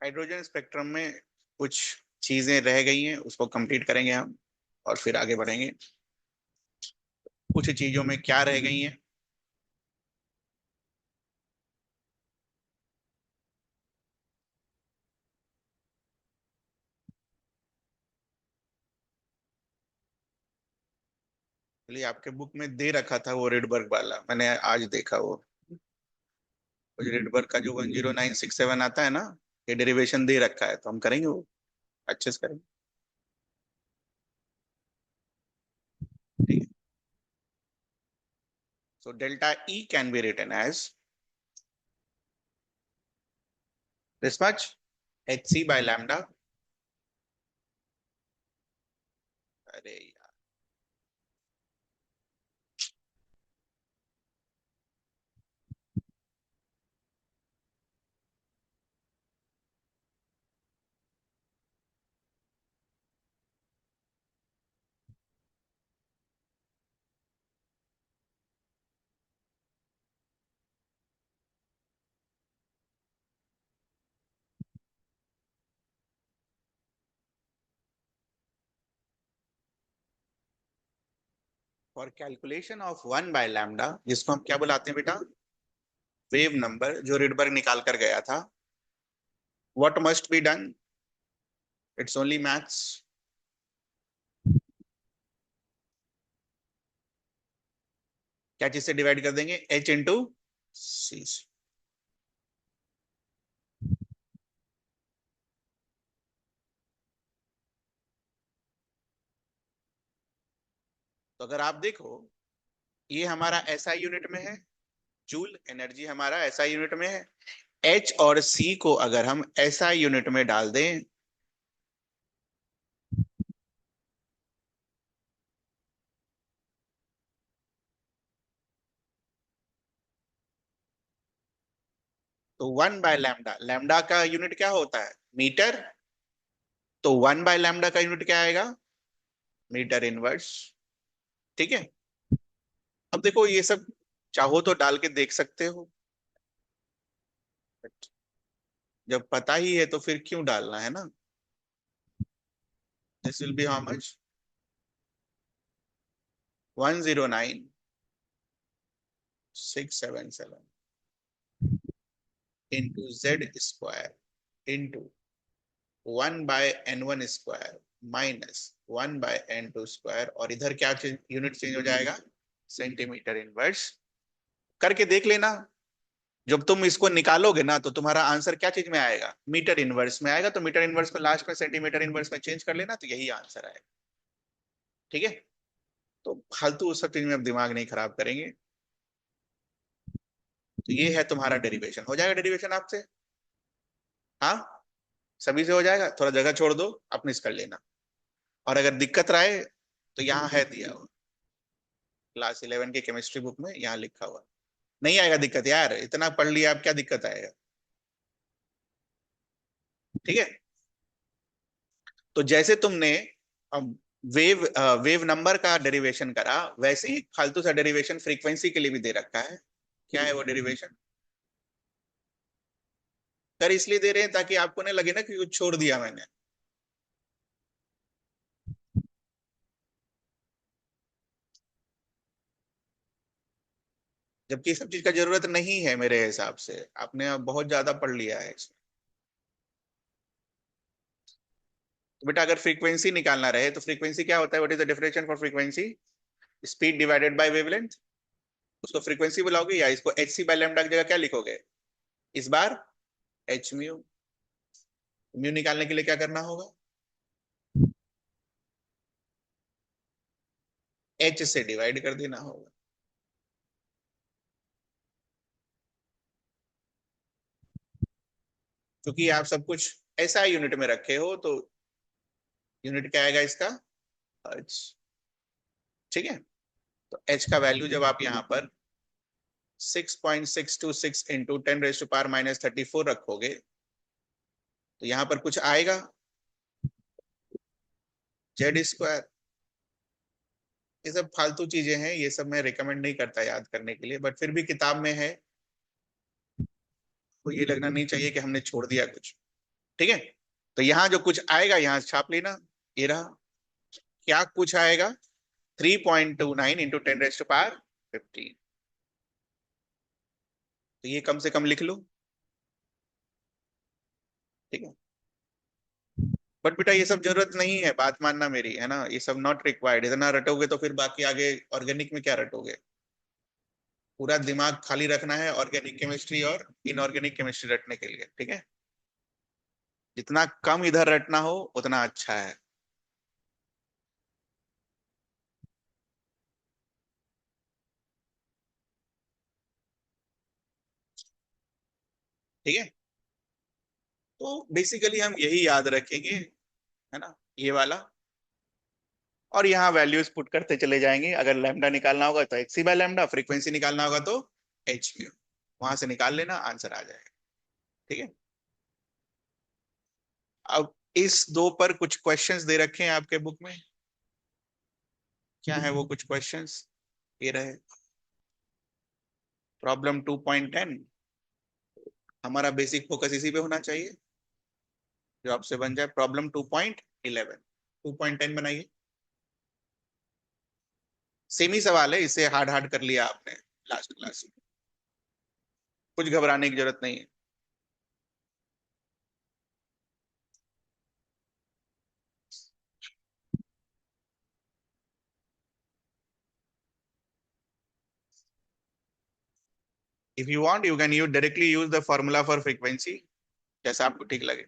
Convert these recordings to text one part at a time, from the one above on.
Hydrogen spectrum में कुछ चीजें रह गई हैं, उसको कंप्लीट करेंगे हम और फिर आगे बढ़ेंगे। कुछ चीजों में क्या रह गई हैं? चलिए, आपके बुक में दे रखा था वो रेडबर्ग वाला, मैंने आज देखा वो रेडबर्ग का जो 10967 आता है ना, ये डेरिवेशन दे रखा है, तो हम करेंगे वो अच्छे से करेंगे। ठीक है। So delta E can be written as this much H C by lambda. अरे यार, फॉर कैलकुलेशन ऑफ 1/λ, जिसको हम क्या बुलाते हैं बेटा? वेव नंबर जो रिडबर्ग निकाल कर गया था। What must be done? It's only maths. क्या चीज से डिवाइड कर देंगे? h इंटू सी। तो अगर आप देखो, ये हमारा एसआई यूनिट में है, जूल एनर्जी हमारा एसआई यूनिट में है। एच और सी को अगर हम एसआई यूनिट में डाल दें, तो 1/λ, लैम्डा का यूनिट क्या होता है? मीटर। तो 1/λ का यूनिट क्या आएगा? Metre inverse. ठीक है। अब देखो, ये सब चाहो तो डाल के देख सकते हो, जब पता ही है तो फिर क्यों डालना है ना? This will be how much? 109,677 into Z square into 1/n1 square minus 1/n2 square, और इधर क्या यूनिट चेंज हो जाएगा? Centimetre inverse. करके देख लेना। जब तुम इसको निकालोगे ना, तो तुम्हारा आंसर क्या चीज में आएगा? मीटर इनवर्स में आएगा। तो मीटर इनवर्स को लास्ट में सेंटीमीटर इनवर्स में चेंज कर लेना, तो यही आंसर आएगा। ठीक है। तो फालतू उस सब चीज में अब दिमाग नहीं खराब करेंगे। तो ये है तुम्हारा डेरिवेशन। हो जाएगा डेरिवेशन आपसे? हाँ, सभी से हो जाएगा। थोड़ा जगह छोड़ दो, अपने कर लेना। और अगर दिक्कत रहे तो यहाँ है दिया हुआ, क्लास 11 की केमिस्ट्री बुक में यहाँ लिखा हुआ। नहीं आएगा दिक्कत यार, इतना पढ़ लिया, अब क्या दिक्कत आएगा? ठीक है। तो जैसे तुमने अब वेव नंबर का डेरिवेशन करा, वैसे ही फालतू सा डेरिवेशन फ्रीक्वेंसी के लिए भी दे रखा है। क्या है वो डेरिवेशन? कर इसलिए दे रहे हैं ताकि आपको नहीं लगे ना कि कुछ छोड़ दिया मैंने। जबकि इस सब चीज का जरूरत नहीं है मेरे हिसाब से, आपने अब बहुत ज्यादा पढ़ लिया है इसमें। तो बेटा, अगर फ्रीक्वेंसी निकालना रहे तो फ्रीक्वेंसी क्या होता है? What is the definition for frequency? Speed divided by wavelength. उसको फ्रीक्वेंसी बुलाओगे, या इसको एच सी बाय लैम्डा की जगह क्या लिखोगे इस बार? H mu. म्यू निकालने के लिए क्या करना होगा? एच से डिवाइड कर देना होगा। क्योंकि आप सब कुछ ऐसा यूनिट में रखे हो, तो यूनिट क्या आएगा इसका? हर्ट्ज। ठीक है। तो एच का वैल्यू जब आप यहाँ पर 6.626 इंटू 10⁻⁻34 रखोगे, तो यहाँ पर कुछ आएगा जेड स्क्वायर। ये सब फालतू चीजें हैं, ये सब मैं रिकमेंड नहीं करता याद करने के लिए, बट फिर भी किताब में है, तो ये लगना नहीं चाहिए कि हमने छोड़ दिया कुछ। ठीक है, तो यहाँ जो कुछ आएगा यहाँ छाप लेना, ये रहा, क्या कुछ आएगा, 3.29 × 10⁻15। तो ये कम से कम लिख लो। ठीक है, बट बेटा ये सब जरूरत नहीं है, बात मानना मेरी, है ना, ये सब नॉट रिक्वायर्ड। इतना रटोगे तो फिर बाकी आगे ऑर्गेनिक में क्या रटोगे। पूरा दिमाग खाली रखना है ऑर्गेनिक केमिस्ट्री और इनऑर्गेनिक केमिस्ट्री रटने के लिए। ठीक है, जितना कम इधर रटना हो उतना अच्छा है। ठीक है, तो बेसिकली हम यही याद रखेंगे, है ना, ये वाला। और यहाँ वैल्यूज पुट करते चले जाएंगे। अगर लैम्डा निकालना होगा तो X C by lambda, frequency निकालना होगा तो एच म्यू, वहां से निकाल लेना, आंसर आ जाएगा। ठीक है, अब इस दो पर कुछ क्वेश्चंस दे रखे हैं आपके बुक में। क्या है वो कुछ क्वेश्चंस, ये रहे। प्रॉब्लम 2.10, हमारा बेसिक फोकस इसी पे होना चाहिए, जो आपसे बन जाए। प्रॉब्लम 2.11, 2.10 बनाइए। सेम ही सवाल है, इससे हार्ड हार्ड कर लिया आपने लास्ट क्लास में, कुछ घबराने की जरूरत नहीं है। If you want you can use directly use the formula for frequency, जैसा आपको ठीक लगे।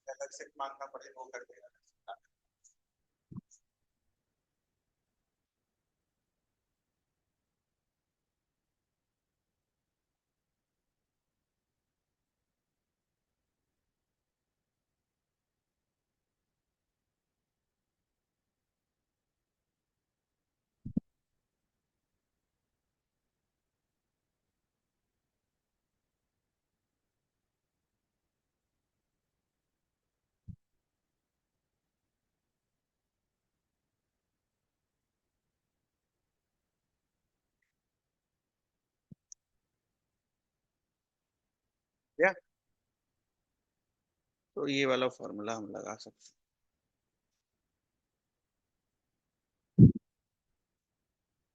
अलग से मांगना पड़ेगा वो कर देगा। या तो ये वाला फॉर्मूला हम लगा सकते हैं।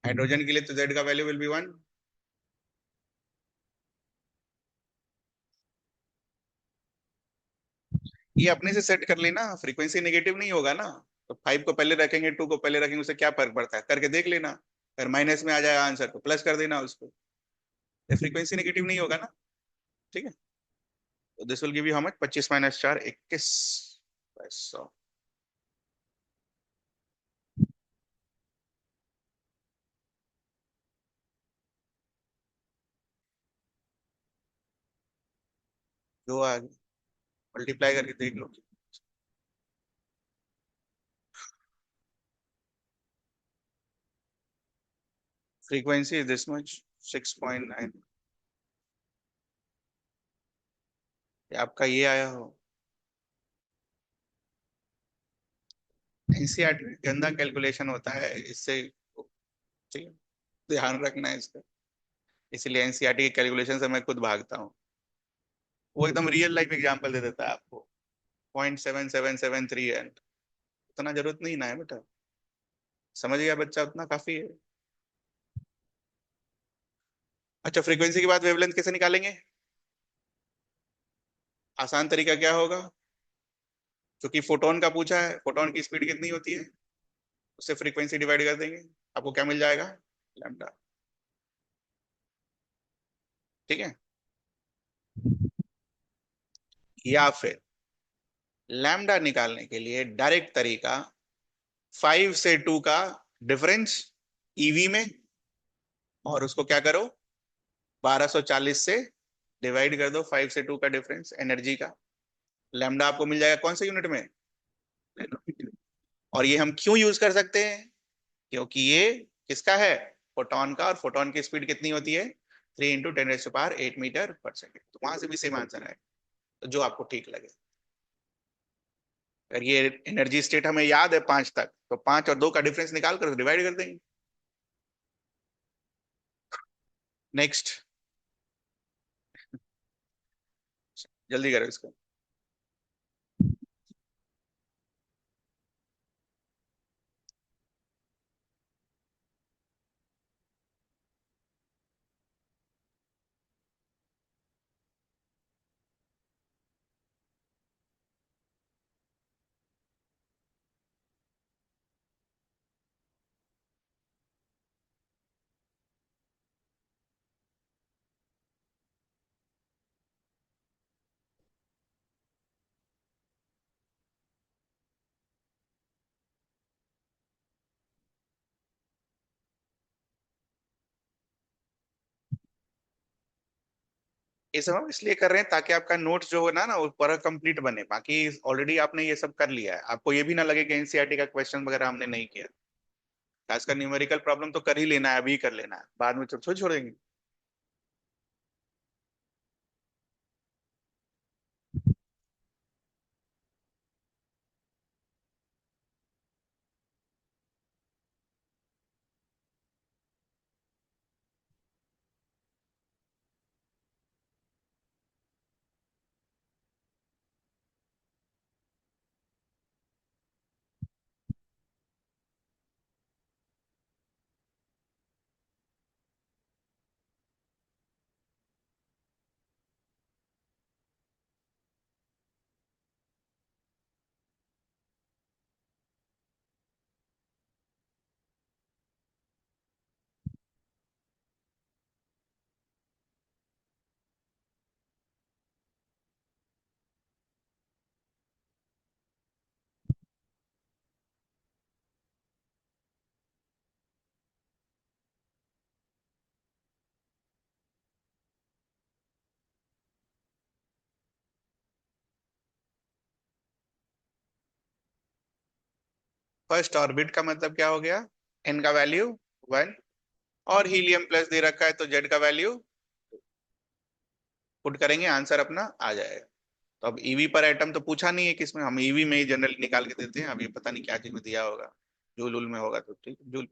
हाइड्रोजन के लिए तो जेड का वैल्यू विल बी 1। ये अपने से सेट कर लेना, फ्रीक्वेंसी नेगेटिव नहीं होगा ना, तो 5 को पहले रखेंगे, 2 को पहले रखेंगे, उससे क्या फर्क पड़ता है, करके देख लेना। अगर माइनस में आ जाएगा आंसर तो प्लस कर देना उसको, फ्रीक्वेंसी नेगेटिव नहीं होगा ना। ठीक है, this will give you how much, 25 minus 4 21 by 100। जो आ मल्टीप्लाई करके देख लो। Frequency is this much 6.9। आपका ये आया हो। एनसीईआरटी में गंदा कैलकुलेशन होता है इससे, ठीक है, ध्यान रखना है इसका। इसलिए एनसीईआरटी के कैलकुलेशन से मैं खुद भागता हूँ। वो एकदम रियल लाइफ एग्जांपल दे देता है आपको। 0.7773 है, उतना जरूरत नहीं ना है बेटा। समझ गया बच्चा, उतना काफी है। अच्छा, फ्रीक्वेंसी के बाद वेवलेंथ कैसे निकालेंगे? आसान तरीका क्या होगा? क्योंकि फोटोन का पूछा है, फोटोन की स्पीड कितनी होती है, उससे फ्रीक्वेंसी डिवाइड कर देंगे। आपको क्या मिल जाएगा? लैम्डा। ठीक है। या फिर लैम्डा निकालने के लिए डायरेक्ट तरीका, 5 से 2 का डिफरेंस ईवी में, और उसको क्या करो, 1240 से डिवाइड कर दो 5 से 2 का डिफरेंस एनर्जी का। लैम्डा आपको मिल जाएगा कौन से यूनिट में? नैनोमीटर। और ये हम क्यों यूज कर सकते हैं? क्योंकि ये किसका है? फोटोन का। और फोटोन की स्पीड कितनी होती है? 3 × 10⁸ तो वहां से भी सेम आंसर है, तो जो आपको ठीक लगे। अगर ये एनर्जी स्टेट हमें याद है 5 तक, तो 5 और 2 का डिफरेंस निकाल कर डिवाइड कर देंगे। नेक्स्ट, जल्दी करो इसको। ये सब हम इसलिए कर रहे हैं ताकि आपका नोट्स जो है ना वो पूरा कंप्लीट बने। बाकी ऑलरेडी आपने ये सब कर लिया है, आपको ये भी ना लगे कि एनसीईआरटी का क्वेश्चन वगैरह हमने नहीं किया। खासकर न्यूमेरिकल प्रॉब्लम तो कर ही लेना है, अभी कर लेना है, बाद में छोड़ छोड़ देंगे। फर्स्ट ऑर्बिट का मतलब क्या हो गया? एन का वैल्यू 1, और हीलियम प्लस दे रखा है तो जेड का वैल्यू पुट करेंगे, आंसर अपना आ जाएगा। तो अब ईवी पर एटम तो पूछा नहीं है किसमें, हम ईवी में ही जनरली निकाल के देते हैं। अब ये पता नहीं क्या चीज में दिया होगा, जूल उल में होगा तो ठीक, जूल।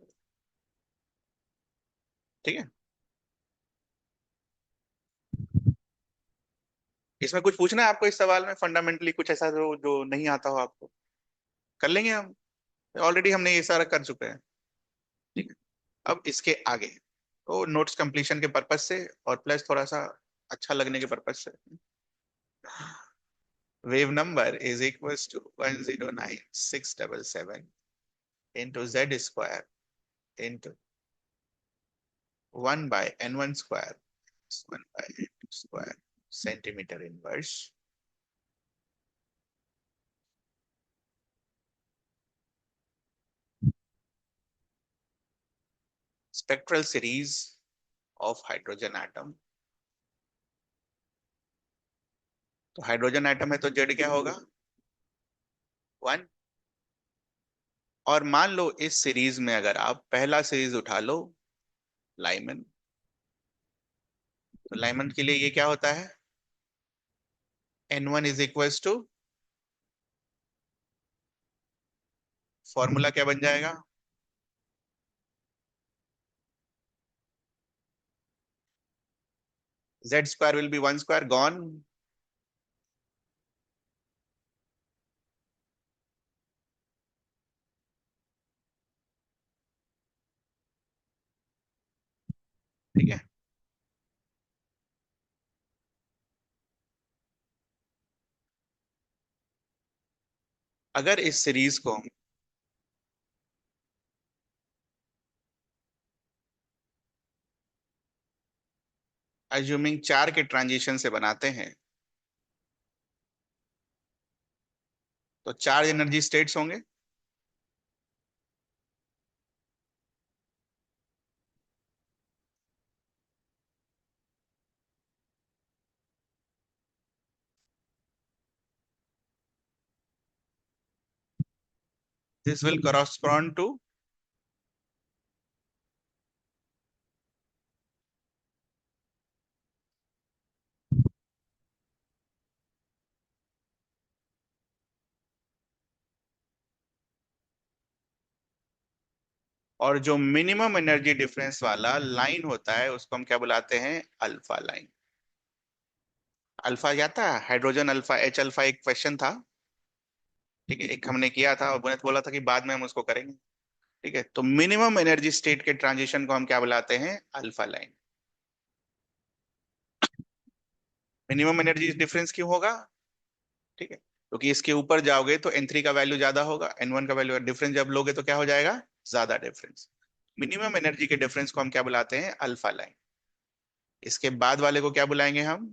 ठीक है। इसमें कुछ पूछना है आपको इस सवाल में फंडामेंटली, कुछ ऐसा जो जो नहीं आता हो आपको? कर लेंगे हम, ऑलरेडी हमने ये सारा कर चुके हैं। ठीक है। अब इसके आगे तो नोट्स कंप्लीशन के पर्पज से और प्लस थोड़ा सा अच्छा लगने के पर्पज से, wave number is equals to 109677 into Z square into 1/n1 square 1/n2 square centimetre inverse spectral series of hydrogen atom. तो हाइड्रोजन एटम है तो जेड क्या होगा, 1। और मान लो इस सीरीज में अगर आप पहला सीरीज उठा लो, लाइमन, तो लाइमन के लिए ये क्या होता है, N1 is equals to, formula क्या बन जाएगा, Z square will be 1 square gone. ठीक है। अगर इस सीरीज को अज्यूमिंग 4 के ट्रांजिशन से बनाते हैं, तो 4 एनर्जी स्टेट्स होंगे। दिस विल correspond टू, और जो मिनिमम एनर्जी डिफरेंस वाला लाइन होता है उसको हम क्या बुलाते हैं, अल्फा लाइन। अल्फा क्या था, हाइड्रोजन अल्फा, H अल्फा, एक क्वेश्चन था। ठीक है, एक हमने किया था और बुनेत बोला था कि बाद में हम उसको करेंगे। ठीक है, तो मिनिमम एनर्जी स्टेट के ट्रांजिशन को हम क्या बुलाते हैं, alpha line. Minimum energy difference क्यों होगा, ठीक है, क्योंकि इसके ऊपर जाओगे तो N3 का वैल्यू ज्यादा होगा, N1 का वैल्यू, डिफरेंस जब लोगे तो क्या हो जाएगा, ज्यादा डिफरेंस। मिनिमम एनर्जी के डिफरेंस को हम क्या बुलाते हैं, अल्फा लाइन। इसके बाद वाले को क्या बुलाएंगे हम,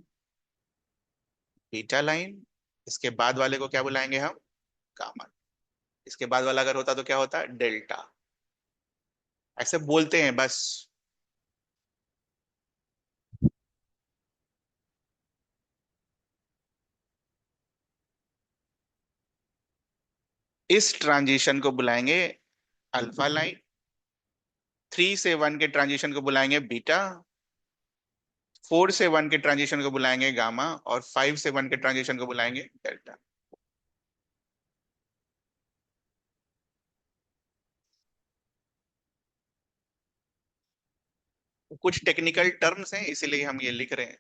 बीटा लाइन। इसके बाद वाले को क्या बुलाएंगे हम, गामा। इसके बाद वाला अगर होता तो क्या होता, डेल्टा। ऐसे बोलते हैं बस। इस ट्रांजिशन को बुलाएंगे अल्फा लाइन, 3 से 1 के ट्रांजिशन को बुलाएंगे बीटा, 4 से 1 के ट्रांजिशन को बुलाएंगे गामा, और 5 से 1 के ट्रांजिशन को बुलाएंगे डेल्टा। कुछ टेक्निकल टर्म्स हैं इसीलिए हम ये लिख रहे हैं।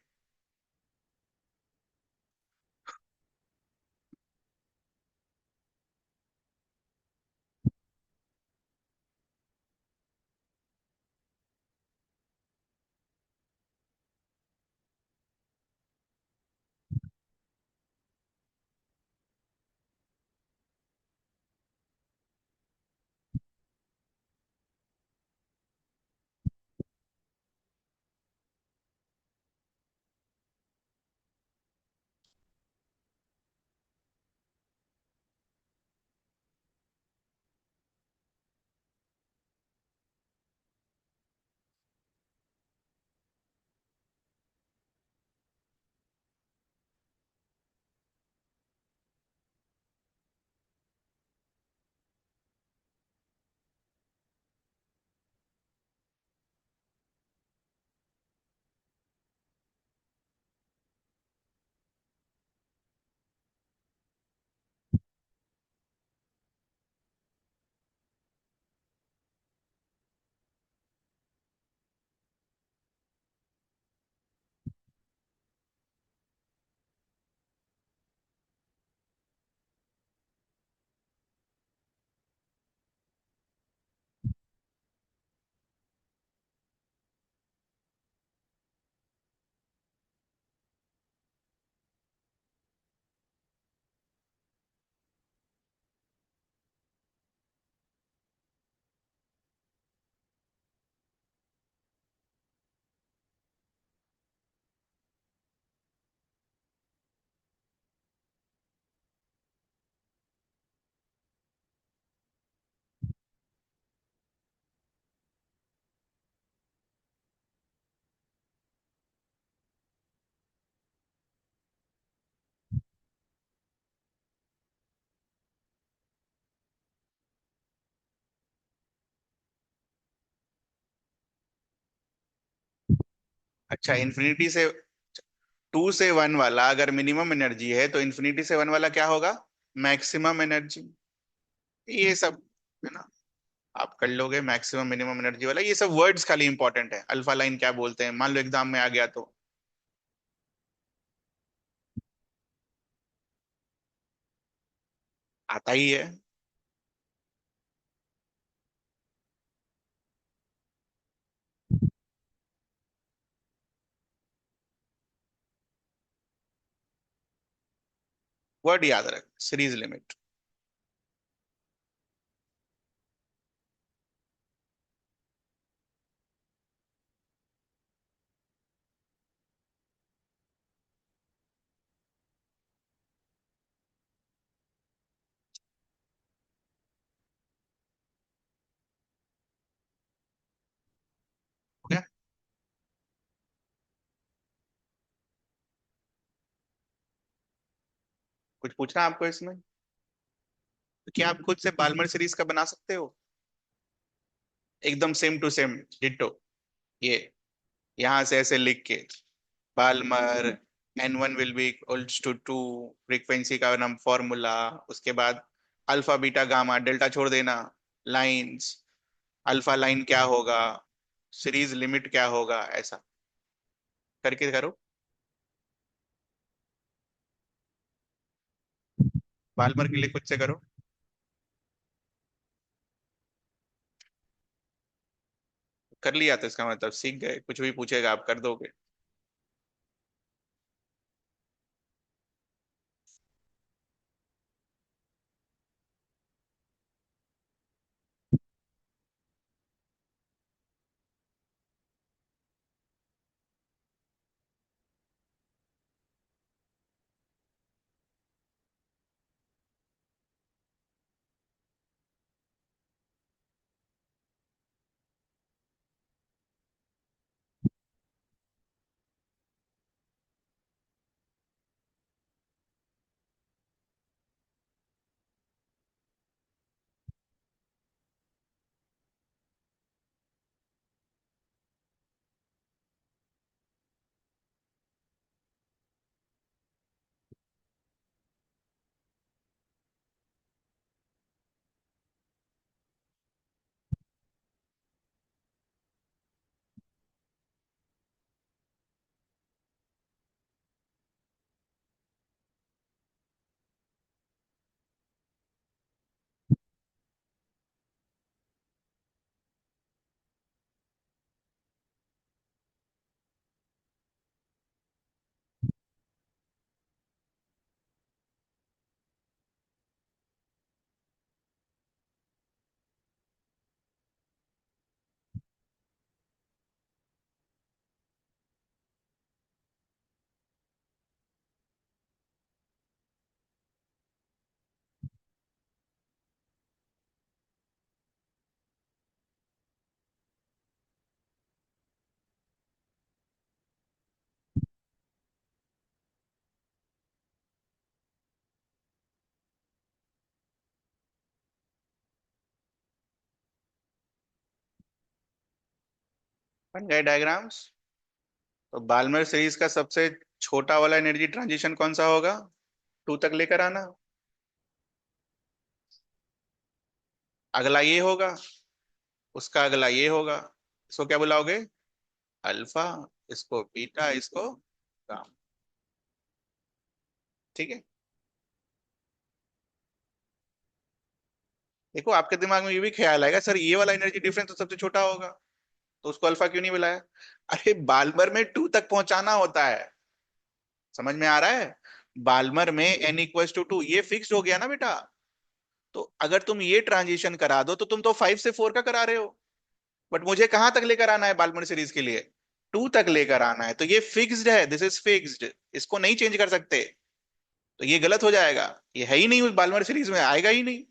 अच्छा, इन्फिनिटी से 2 से 1 वाला अगर मिनिमम एनर्जी है तो इन्फिनिटी से 1 वाला क्या होगा? Maximum energy. ये सब है ना, आप कर लोगे। मैक्सिमम मिनिमम एनर्जी वाला, ये सब वर्ड्स खाली इंपॉर्टेंट है। अल्फा लाइन क्या बोलते हैं, मान लो एग्जाम में आ गया तो। आता ही है। वर्ड याद रख, सीरीज लिमिट। हो गया? कुछ पूछना है आपको इसमें? तो क्या आप खुद से बाल्मर सीरीज का बना सकते हो? एकदम सेम टू सेम डिट्टो। ये यहां से ऐसे लिख के, Balmer n1 will be equals to 2, frequency का नाम फॉर्मूला, उसके बाद अल्फा बीटा गामा, डेल्टा छोड़ देना, लाइंस, अल्फा लाइन क्या होगा, सीरीज लिमिट क्या होगा, ऐसा करके करो। बाल्मर के लिए खुद से करो। कर लिया तो इसका मतलब सीख गए, कुछ भी पूछेगा आप कर दोगे। बन गए डायग्राम्स। तो बाल्मर सीरीज का सबसे छोटा वाला एनर्जी ट्रांजिशन कौन सा होगा? 2 तक लेकर आना। अगला ये होगा, उसका अगला ये होगा। इसको क्या बुलाओगे? अल्फा। इसको बीटा, इसको गामा। ठीक है। देखो आपके दिमाग में ये भी ख्याल आएगा, सर ये वाला एनर्जी डिफरेंस तो सबसे छोटा होगा, तो उसको अल्फा क्यों नहीं बुलाया? अरे बाल्मर में 2 तक पहुंचाना होता है। समझ में आ रहा है? बाल्मर में n = 2, ये फिक्स हो गया ना बेटा। तो अगर तुम ये ट्रांजिशन करा दो तो तुम तो 5 से 4 का करा रहे हो। बट मुझे कहां तक लेकर आना है बाल्मर सीरीज के लिए? 2 तक लेकर आना है, तो ये फिक्स्ड है, दिस इज फिक्स्ड। इसको नहीं चेंज कर सकते। तो ये गलत हो जाएगा। ये है ही नहीं, उस बाल्मर सीरीज में आएगा ही नहीं।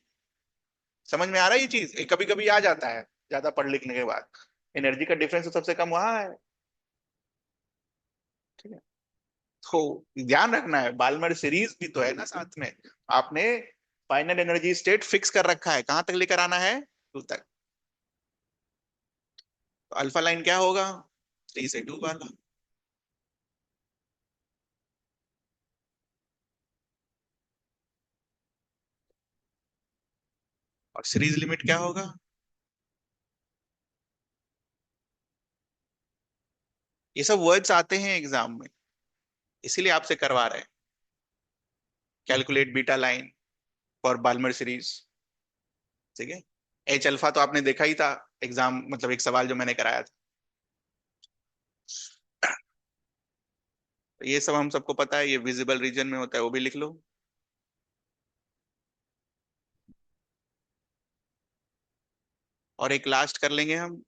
समझ में आ रहा है ये चीज? कभी कभी आ जाता है ज्यादा पढ़ लिखने के बाद। एनर्जी का डिफरेंस तो सबसे कम वहां है। ठीक है। तो ध्यान रखना है, बाल्मर सीरीज भी तो है ना साथ में। आपने फाइनल एनर्जी स्टेट फिक्स कर रखा है, कहां तक लेकर आना है? 2 तक। तो अल्फा लाइन क्या होगा? 3 से 2 वाला। और सीरीज लिमिट क्या होगा? ये सब वर्ड्स आते हैं एग्जाम में, इसीलिए आपसे करवा रहे हैं। Calculate beta line for Balmer series. ठीक है। एच अल्फा तो आपने देखा ही था एग्जाम, मतलब एक सवाल जो मैंने कराया था। तो ये सब हम सबको पता है, ये विजिबल रीजन में होता है, वो भी लिख लो। और एक लास्ट कर लेंगे हम।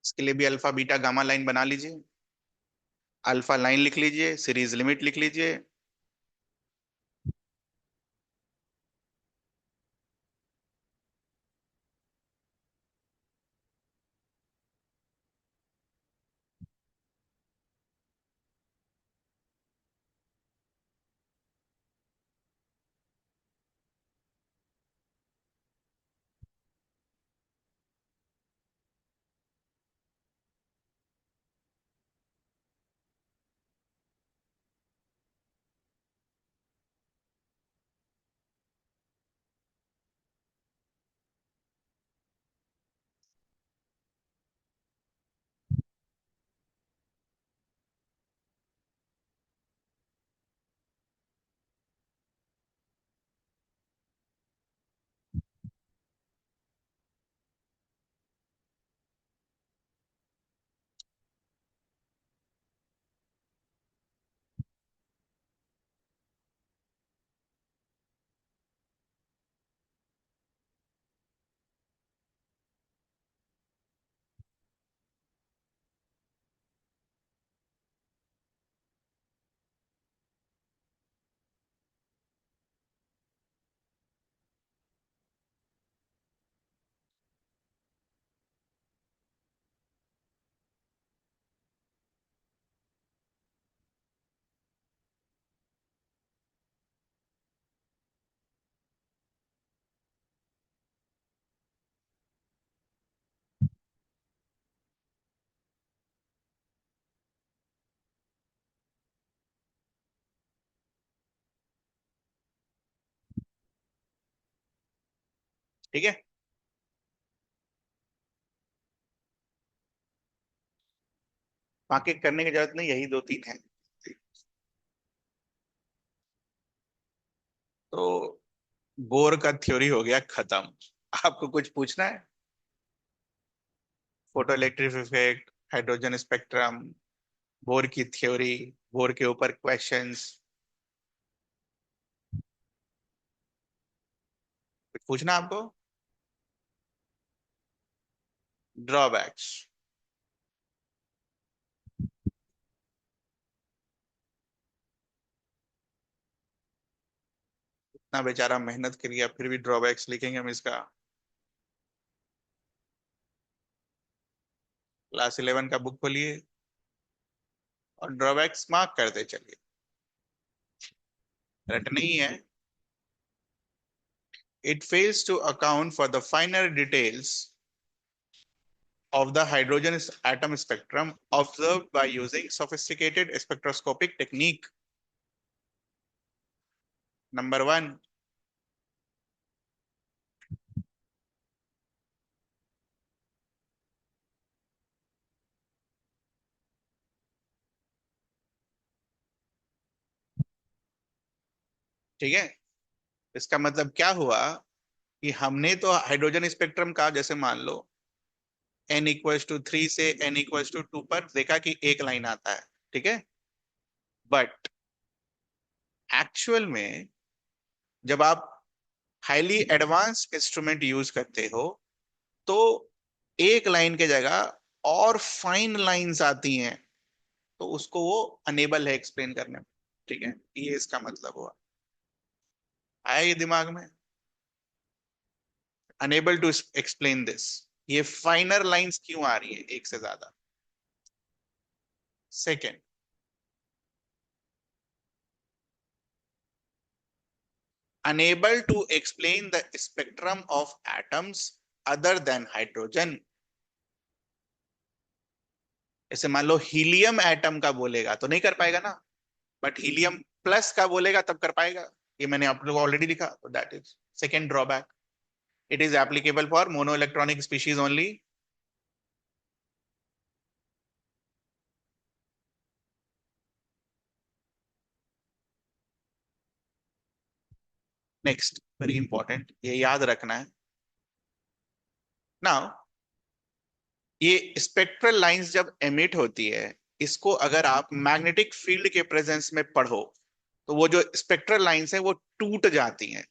इसके लिए भी अल्फा बीटा गामा लाइन बना लीजिए। अल्फा लाइन लिख लीजिए, सीरीज लिमिट लिख लीजिए। ठीक है। बाकी करने की जरूरत नहीं, यही दो तीन है। तो बोर का थ्योरी हो गया खत्म। आपको कुछ पूछना है? Photo electric effect, hydrogen spectrum, bore की थ्योरी, बोर के ऊपर क्वेश्चंस, कुछ पूछना आपको? ड्रॉबैक्स। इतना बेचारा मेहनत किया फिर भी ड्रॉबैक्स लिखेंगे हम इसका? क्लास 11 का बुक खोलिए और ड्रॉबैक्स मार्क करते चलिए। रटने ही है। It fails to account for the finer details of the hydrogen atom spectrum observed by using sophisticated spectroscopic technique. Number one. ठीक है। इसका मतलब क्या हुआ कि हमने तो हाइड्रोजन स्पेक्ट्रम का, जैसे मान लो n=3 से n=2 पर देखा कि एक लाइन आता है। ठीक है। बट एक्चुअल में जब आप हाईली एडवांस इंस्ट्रूमेंट यूज करते हो तो एक लाइन के जगह और फाइन लाइंस आती हैं, तो उसको वो अनेबल है एक्सप्लेन करने में। ठीक है, ये इसका मतलब हुआ। आया ये दिमाग में? Unable to explain this. ये फाइनर लाइंस क्यों आ रही है एक से ज्यादा? Second, unable to explain the spectrum of atoms other than hydrogen. ऐसे मान लो हीलियम एटम का बोलेगा तो नहीं कर पाएगा ना, बट हीलियम प्लस का बोलेगा तब कर पाएगा। ये मैंने आप लोग ऑलरेडी लिखा, तो that is second drawback. It is applicable for mono electronic species only. Next very important, ये याद रखना है। नाउ ये स्पेक्ट्रल लाइंस जब एमिट होती है, इसको अगर आप मैग्नेटिक फील्ड के प्रेजेंस में पढ़ो तो वो जो स्पेक्ट्रल लाइंस है वो टूट जाती हैं।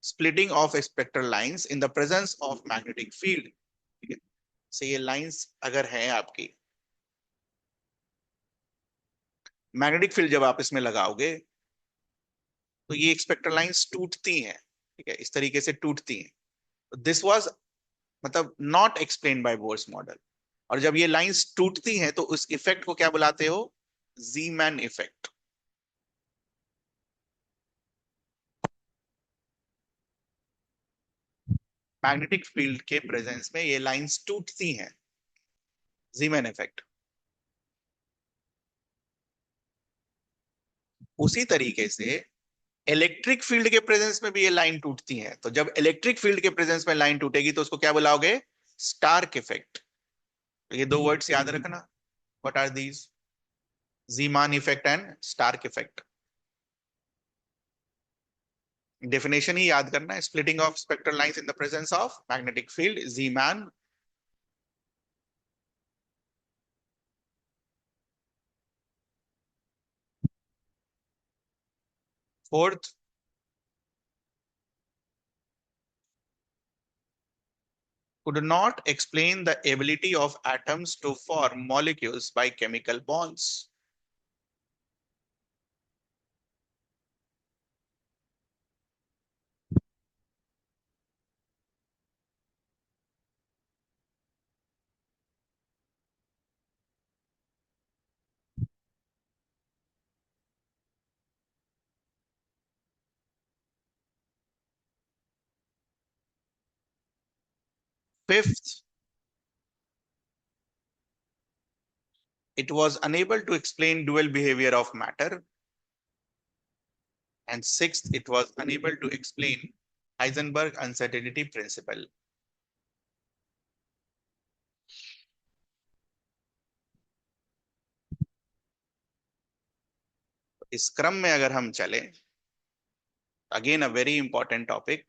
Splitting of spectral lines in the presence of magnetic field. ठीक है, से ये लाइंस अगर है आपकी, मैग्नेटिक फील्ड जब आप इसमें लगाओगे तो ये स्पेक्ट्रल लाइंस टूटती हैं। ठीक है, इस तरीके से टूटती हैं। दिस वाज मतलब not explain by Bohr's model. और जब ये लाइंस टूटती हैं तो उस इफेक्ट को क्या बुलाते हो? Zeeman effect. मैग्नेटिक फील्ड के प्रेजेंस में ये लाइंस टूटती हैं, जीमैन इफेक्ट। उसी तरीके से इलेक्ट्रिक फील्ड के प्रेजेंस में भी ये लाइन टूटती है। तो जब इलेक्ट्रिक फील्ड के प्रेजेंस में लाइन टूटेगी तो उसको क्या बुलाओगे? Stark effect. तो ये दो वर्ड्स याद रखना। What are these? Zeeman effect and Stark effect. Definition ही याद करना है, splitting of spectral lines in the presence of magnetic field, Zeeman. Fourth, could not explain the ability of atoms to form molecules by chemical bonds. Fifth, it was unable to explain dual behavior of matter. And sixth, it was unable to explain Heisenberg uncertainty principle. इस क्रम में अगर हम चले, again a very important topic,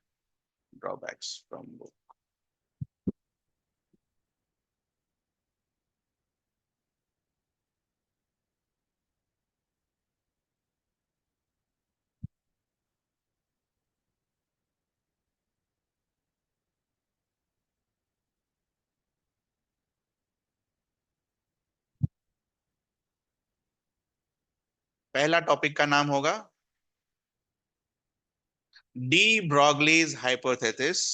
drawbacks from book. पहला topic का नाम होगा de Broglie's hypothesis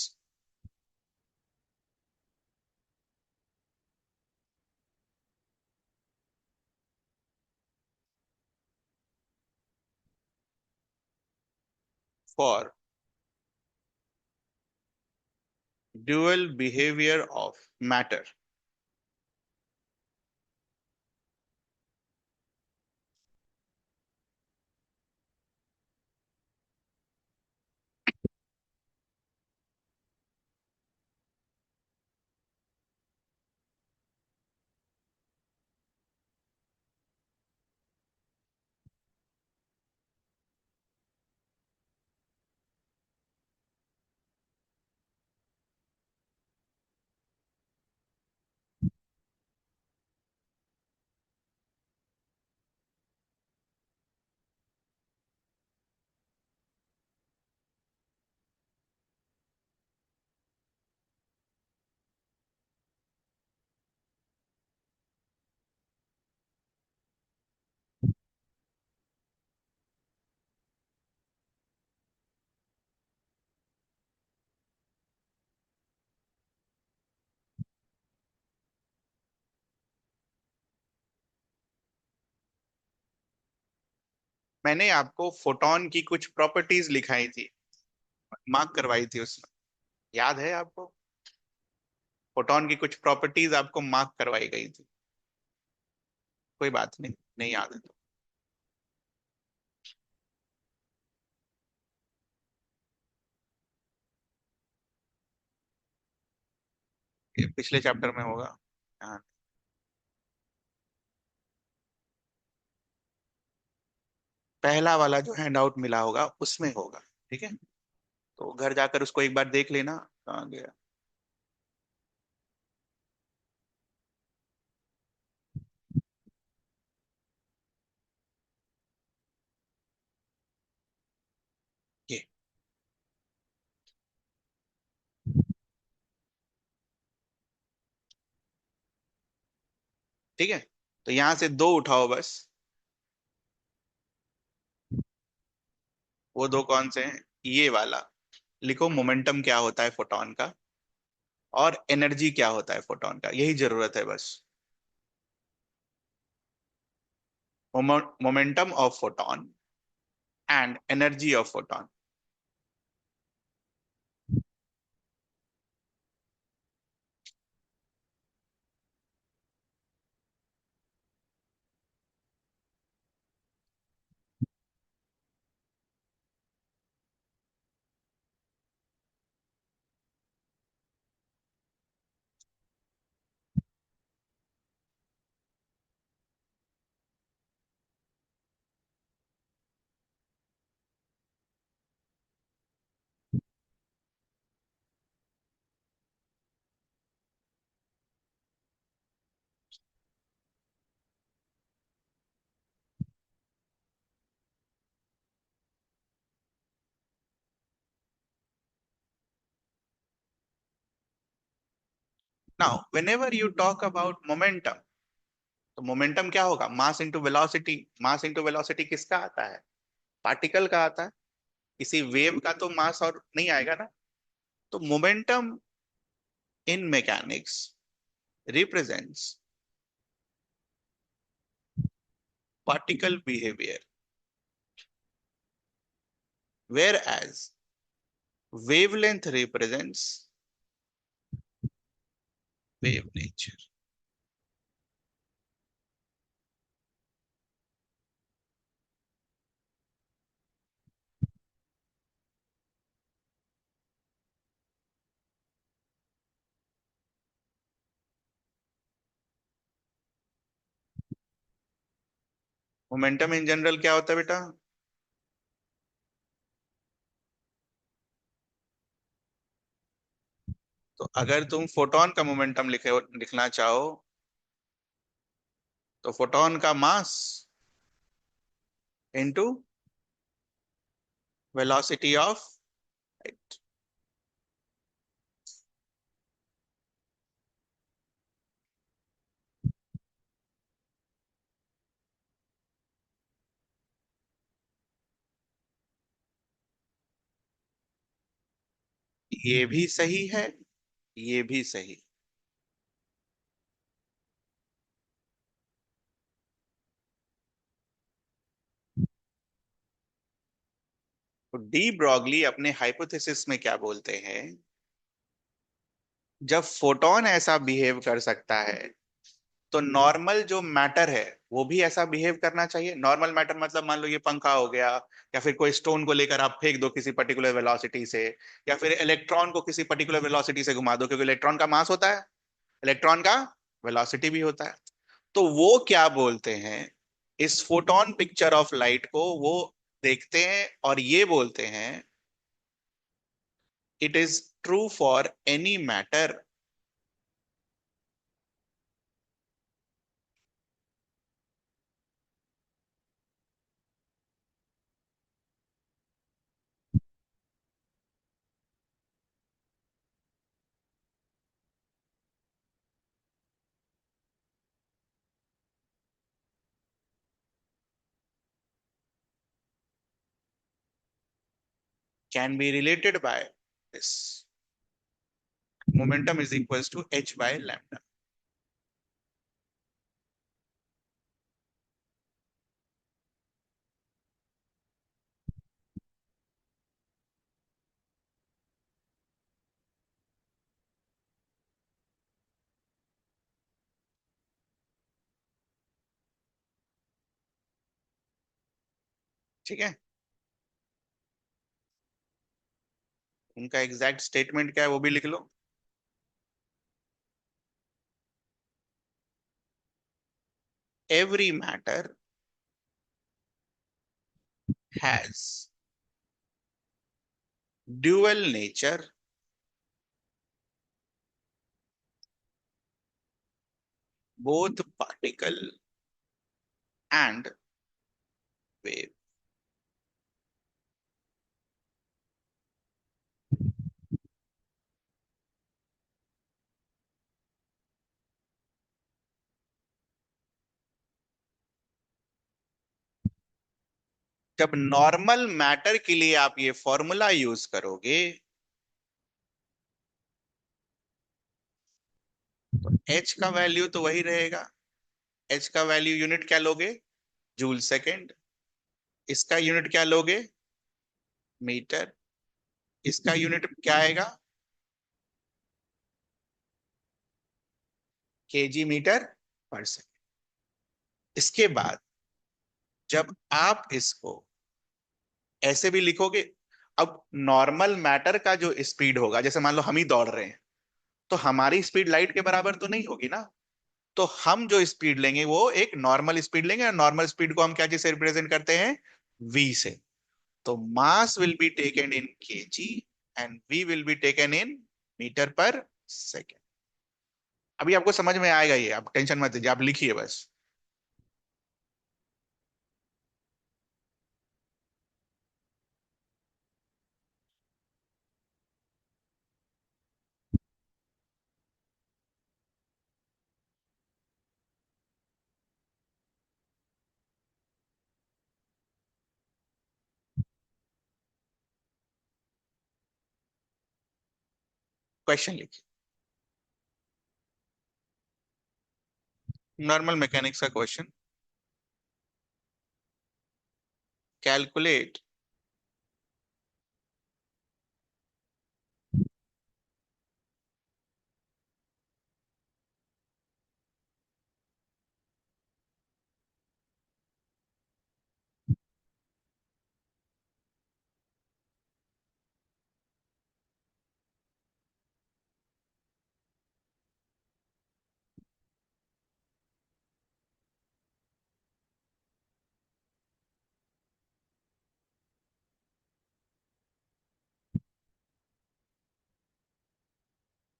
for dual behavior of matter. मैंने आपको फोटोन की कुछ प्रॉपर्टीज लिखाई थी, मार्क करवाई थी उसमें, याद है आपको? फोटोन की कुछ प्रॉपर्टीज आपको मार्क करवाई गई थी। कोई बात नहीं, नहीं याद है तो। ये पिछले चैप्टर में होगा। हाँ, पहला वाला जो हैंड आउट मिला होगा उसमें होगा। ठीक है, तो घर जाकर उसको एक बार देख लेना, कहाँ गया। ये, ठीक है, तो यहां से दो उठाओ बस। वो दो कौन से हैं? ये वाला लिखो, मोमेंटम क्या होता है फोटोन का, और एनर्जी क्या होता है फोटोन का, यही जरूरत है बस। Momentum of photon and energy of photon. Now whenever you talk about momentum, तो मोमेंटम क्या होगा? Mass into velocity. Mass into velocity किसका आता है? पार्टिकल का आता है। किसी वेव का तो मास और नहीं आएगा ना। तो momentum in mechanics represents particle behaviour, whereas wavelength represents wave nature. Momentum in general क्या होता है बेटा? तो अगर तुम फोटोन का मोमेंटम लिखना चाहो, तो फोटोन का mass into velocity of light. ये भी सही है, ये भी सही। तो डी ब्रॉगली अपने हाइपोथेसिस में क्या बोलते हैं? जब फोटोन ऐसा बिहेव कर सकता है, तो नॉर्मल जो मैटर है वो भी ऐसा बिहेव करना चाहिए। नॉर्मल मैटर मतलब मान लो ये पंखा हो गया, या फिर कोई स्टोन को लेकर आप फेंक दो किसी पर्टिकुलर वेलोसिटी से, या फिर इलेक्ट्रॉन को किसी पर्टिकुलर वेलोसिटी से घुमा दो, क्योंकि इलेक्ट्रॉन का मास होता है, इलेक्ट्रॉन का वेलोसिटी भी होता है। तो वो क्या बोलते हैं, इस फोटोन पिक्चर ऑफ लाइट को वो देखते हैं और ये बोलते हैं, it is true for any matter, can be related by this, momentum is equals to h by lambda. ठीक है, उनका एग्जैक्ट स्टेटमेंट क्या है वो भी लिख लो। Every matter has dual nature both particle and wave. जब नॉर्मल मैटर के लिए आप ये फॉर्मूला यूज करोगे तो एच का वैल्यू तो वही रहेगा। एच का वैल्यू यूनिट क्या लोगे, जूल सेकेंड। इसका यूनिट क्या लोगे, मीटर। इसका यूनिट क्या आएगा, केजी मीटर पर सेकेंड। इसके बाद जब आप इसको ऐसे भी लिखोगे, अब नॉर्मल मैटर का जो स्पीड होगा, जैसे मान लो हम ही दौड़ रहे हैं, तो हमारी स्पीड लाइट के बराबर तो नहीं होगी ना। तो हम जो स्पीड लेंगे वो एक नॉर्मल स्पीड लेंगे, और नॉर्मल स्पीड को हम क्या चीज से रिप्रेजेंट करते हैं, वी से। तो mass will be taken in KG and V will be taken in metre per second. अभी आपको समझ में आएगा ये, आप टेंशन मत लीजिए, आप लिखिए बस। क्वेश्चन लिखिए, नॉर्मल मैकेनिक्स का question. Calculate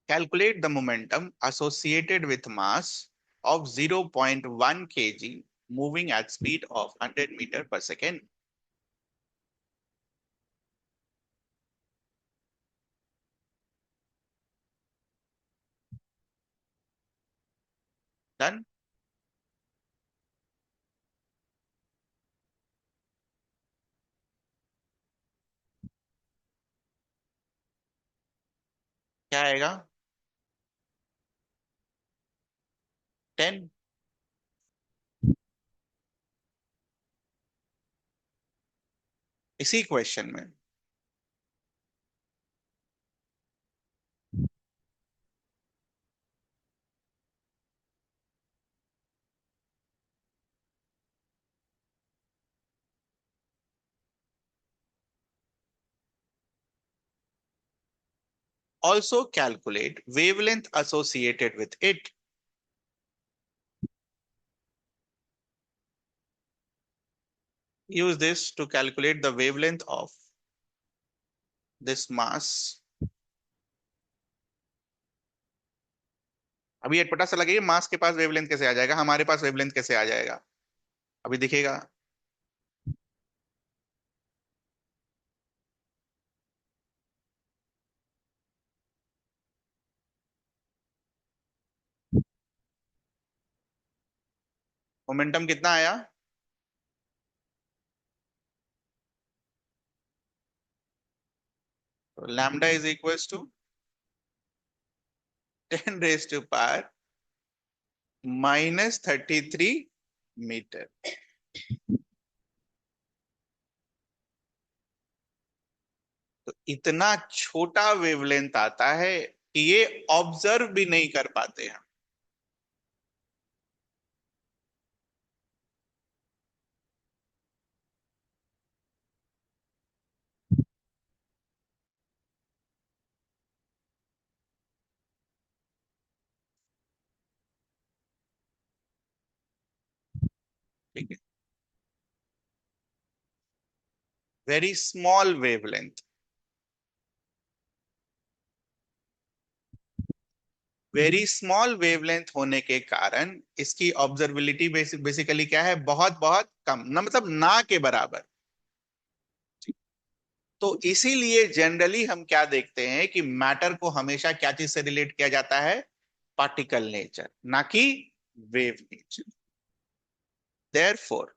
calculate the momentum associated with mass of 0.1 kg moving at speed of 100 meter per second. Done. क्या आएगा, 10। इसी क्वेश्चन में also calculate wavelength associated with it. Use this to calculate the wavelength of this mass. अभी ये पता सा लगेगा मास के पास वेवलेंथ कैसे आ जाएगा, हमारे पास वेवलेंथ कैसे आ जाएगा, अभी दिखेगा। मोमेंटम कितना आया, तो लैम्डा इज इक्वल्स टू 10⁻³ तो इतना छोटा वेवलेंथ आता है कि ये ऑब्जर्व भी नहीं कर पाते हैं। ठीक है, very small wavelength. Very small wavelength होने के कारण इसकी ऑब्जर्वेबिलिटी बेसिकली क्या है, बहुत बहुत कम, ना मतलब ना के बराबर। तो इसीलिए जनरली हम क्या देखते हैं कि मैटर को हमेशा क्या चीज से रिलेट किया जाता है, पार्टिकल नेचर, ना कि wave nature. Therefore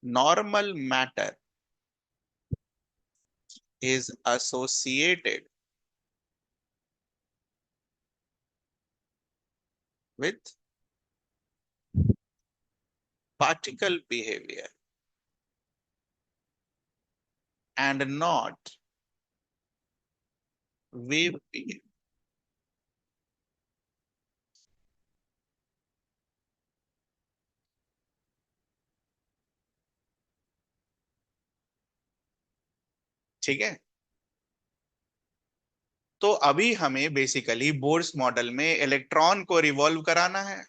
normal matter is associated with particle behavior and not wave behavior। ठीक है, तो अभी हमें बेसिकली बोर्स मॉडल में इलेक्ट्रॉन को रिवॉल्व कराना है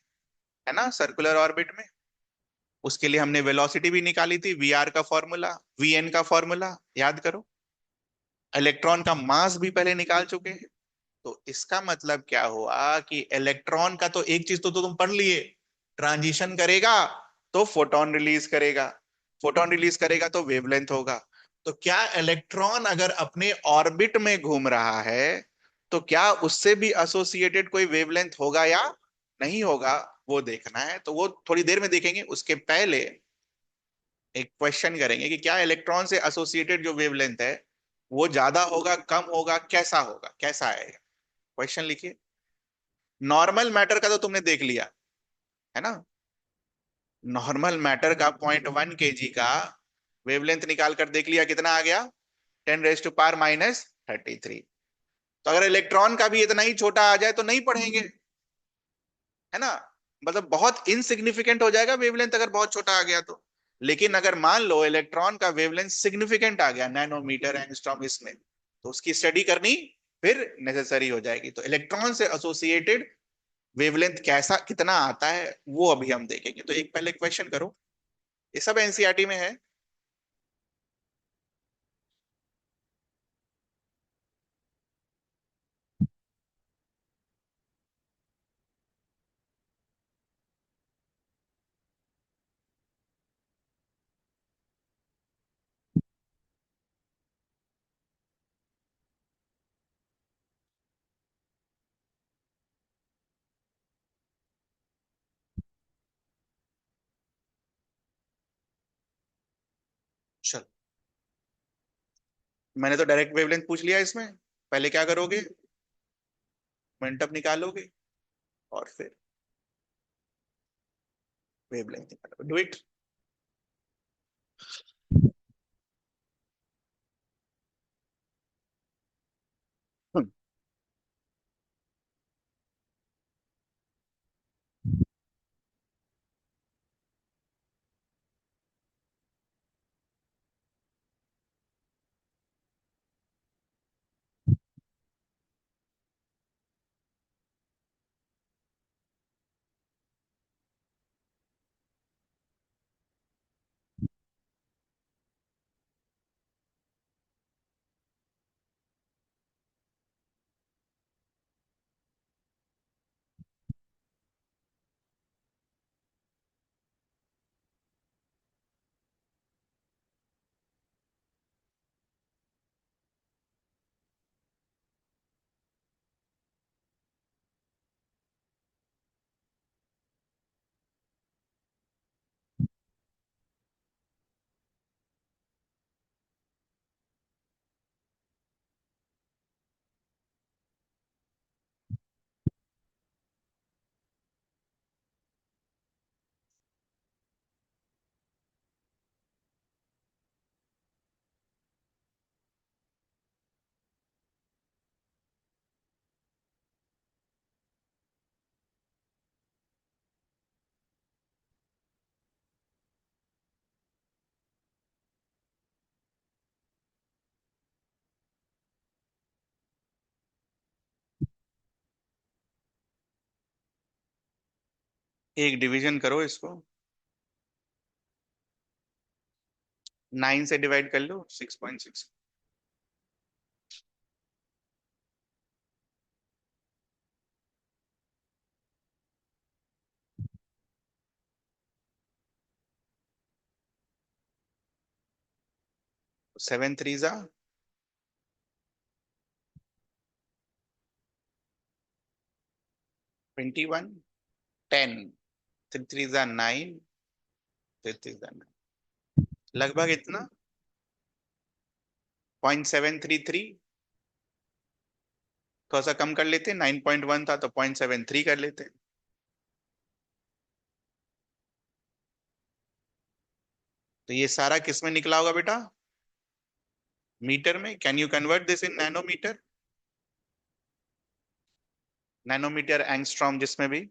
ना, सर्कुलर ऑर्बिट में। उसके लिए हमने वेलोसिटी भी निकाली थी, वी आर का फॉर्मूला, वी एन का फॉर्मूला याद करो। इलेक्ट्रॉन का मास भी पहले निकाल चुके हैं। तो इसका मतलब क्या हुआ कि इलेक्ट्रॉन का तो एक चीज तो तुम पढ़ लिए, ट्रांजिशन करेगा तो फोटोन रिलीज करेगा, फोटोन रिलीज करेगा तो वेवलेंथ होगा। तो क्या इलेक्ट्रॉन अगर अपने ऑर्बिट में घूम रहा है तो क्या उससे भी एसोसिएटेड कोई वेवलेंथ होगा या नहीं होगा, वो देखना है। तो वो थोड़ी देर में देखेंगे, उसके पहले एक क्वेश्चन करेंगे कि क्या इलेक्ट्रॉन से एसोसिएटेड जो वेवलेंथ है वो ज्यादा होगा, कम होगा, कैसा होगा, कैसा आएगा। क्वेश्चन लिखिए। नॉर्मल मैटर का तो तुमने देख लिया है ना, नॉर्मल मैटर का 0.1 kg का वेवलेंथ निकाल कर देख लिया, कितना आ गया, 10⁻⁻³ तो अगर इलेक्ट्रॉन का भी इतना ही छोटा आ जाए तो नहीं पढ़ेंगे, है ना, मतलब बहुत इनसिग्निफिकेंट हो जाएगा वेवलेंथ अगर बहुत छोटा आ गया तो। लेकिन अगर मान लो इलेक्ट्रॉन का वेवलेंथ सिग्निफिकेंट आ गया, नैनोमीटर, एंगस्ट्रॉम, इसमें, तो उसकी स्टडी करनी फिर नेसेसरी हो जाएगी। तो इलेक्ट्रॉन से एसोसिएटेड वेवलेंथ कैसा कितना आता है वो अभी हम देखेंगे। तो एक पहले क्वेश्चन करो, ये सब एनसीईआरटी में है। चलो, मैंने तो डायरेक्ट वेवलेंथ पूछ लिया इसमें। पहले क्या करोगे, मोमेंटम निकालोगे और फिर वेवलेंथ निकालोगे, डू इट। एक डिवीजन करो इसको, 9 से डिवाइड कर लो, 6.6। 7 3 जा 21, 10, 3 3 जा 9, 3 3 जा 9, लगभग इतना, 0.733। थोड़ा सा कम कर लेते, 9.1 था तो 0.73 कर लेते। तो ये सारा किस में निकला होगा बेटा? मीटर में। Can you convert this in nanometre? Nanometre, angstrom, जिसमें भी।